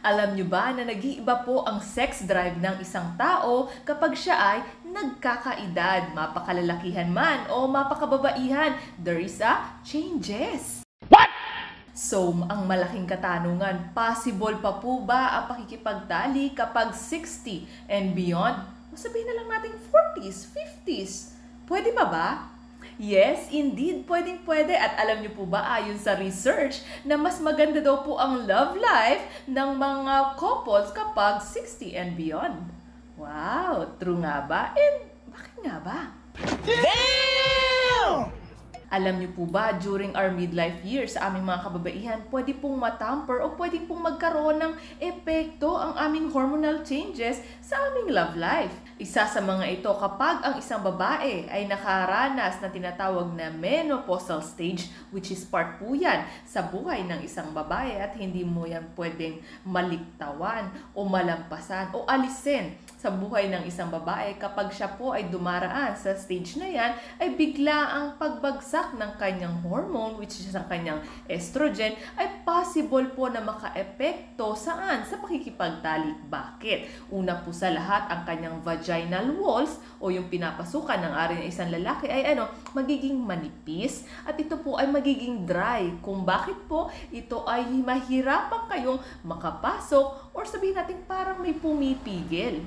Alam nyo ba na nag-iiba po ang sex drive ng isang tao kapag siya ay nagkakaedad, mapakalalakihan man o mapakababaihan? There is a changes. What? So, ang malaking katanungan, possible pa po ba ang pakikipagtali kapag 60 and beyond? Sabihin na lang natin 40s, 50s. Pwede pa ba? Yes, indeed, pwedeng-pwede. At alam niyo po ba, ayon sa research, na mas maganda daw po ang love life ng mga couples kapag 60 and beyond. Wow, true nga ba? And bakit nga ba? Damn! Alam niyo po ba, during our midlife years sa aming mga kababaihan, pwede pong matamper o pwede pong magkaroon ng epekto ang aming hormonal changes sa aming love life. Isa sa mga ito kapag ang isang babae ay nakaranas na tinatawag na menopausal stage, which is part po yan sa buhay ng isang babae at hindi mo yan pwedeng maliktawan o malampasan o alisin sa buhay ng isang babae. Kapag siya po ay dumaraan sa stage na yan, ay bigla ang pagbagsak ng kanyang hormone, which is ang kanyang estrogen, ay possible po na maka-epekto saan? Sa pakikipagtalik. Bakit? Una po sa lahat, ang kanyang vaginal walls o yung pinapasukan ng ari ng isang lalaki ay magiging manipis at ito po ay magiging dry. Kung bakit po ito ay mahirapan kayong makapasok or sabihin natin parang may pumipigil.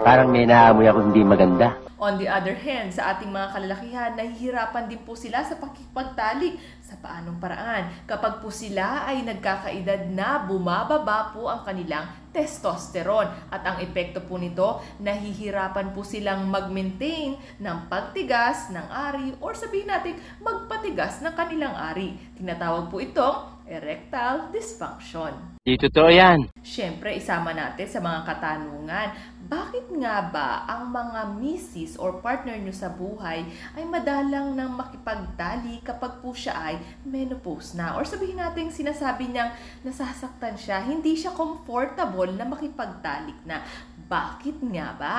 Parang may naamoy ako hindi maganda. On the other hand, sa ating mga kalalakihan, nahihirapan din po sila sa pakikipagtalik. Sa paanong paraan? Kapag po sila ay nagkakaedad na, bumababa po ang kanilang testosterone. At ang epekto po nito, nahihirapan po silang mag-maintain ng pagtigas ng ari or sabihin natin magpatigas ng kanilang ari. Tinatawag po itong erectile dysfunction. Di totoo yan. Siyempre, isama natin sa mga katanungan, bakit nga ba ang mga misis or partner nyo sa buhay ay madalang nang makipagtali kapag po siya ay menopause na? Or sabihin natin sinasabi niyang nasasaktan siya, hindi siya comfortable na makipagtalik na. Bakit nga ba?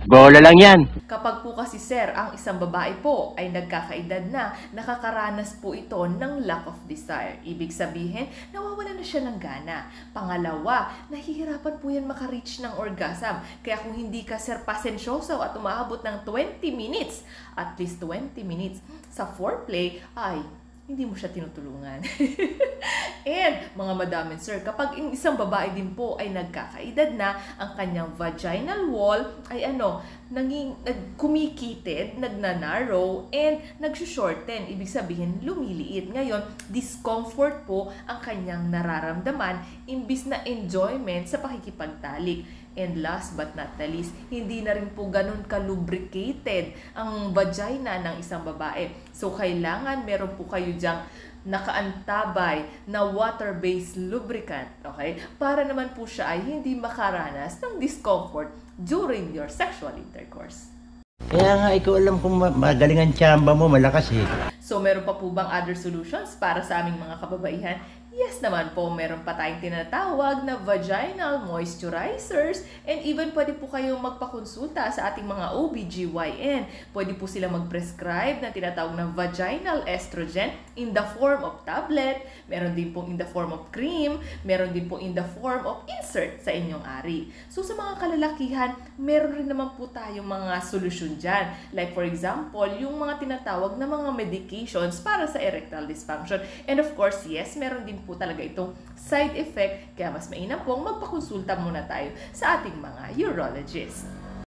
Bola lang yan. Kapag po kasi sir, ang isang babae po ay nagkakaedad na, nakakaranas po ito ng lack of desire. Ibig sabihin, nawawala na siya ng gana. Pangalawa, nahihirapan po yan makareach ng orgasm. Kaya kung hindi ka sir pasensyoso at umaabot ng 20 minutes, at least 20 minutes sa foreplay, ay hindi mo siya tinutulungan. And mga madam and sir, kapag isang babae din po ay nagkakaedad na, ang kanyang vaginal wall ay kumikitid, nagnanarrow, and nagsushorten. Ibig sabihin, lumiliit. Ngayon, discomfort po ang kanyang nararamdaman imbis na enjoyment sa pakikipagtalik. And last but not the least, hindi na rin po ganun ka-lubricated ang vagina ng isang babae. So, kailangan meron po kayo dyang nakaantabay na water-based lubricant, okay? Para naman po siya ay hindi makaranas ng discomfort during your sexual intercourse. Kaya nga, ikaw alam kung magaling ang tsamba mo, malakas eh. So, meron pa po bang other solutions para sa aming mga kababaihan? Yes naman po, meron pa tayong tinatawag na vaginal moisturizers and even pwede po kayong magpakonsulta sa ating mga OBGYN. Pwede po sila mag-prescribe na tinatawag na vaginal estrogen in the form of tablet, meron din po in the form of cream, meron din po in the form of insert sa inyong ari. So sa mga kalalakihan, meron rin naman po tayong mga solusyon dyan. Like for example, yung mga tinatawag na mga medications para sa erectile dysfunction. And of course, yes, meron din po talaga itong side effect, kaya mas mainam pong magpakonsulta muna tayo sa ating mga urologist.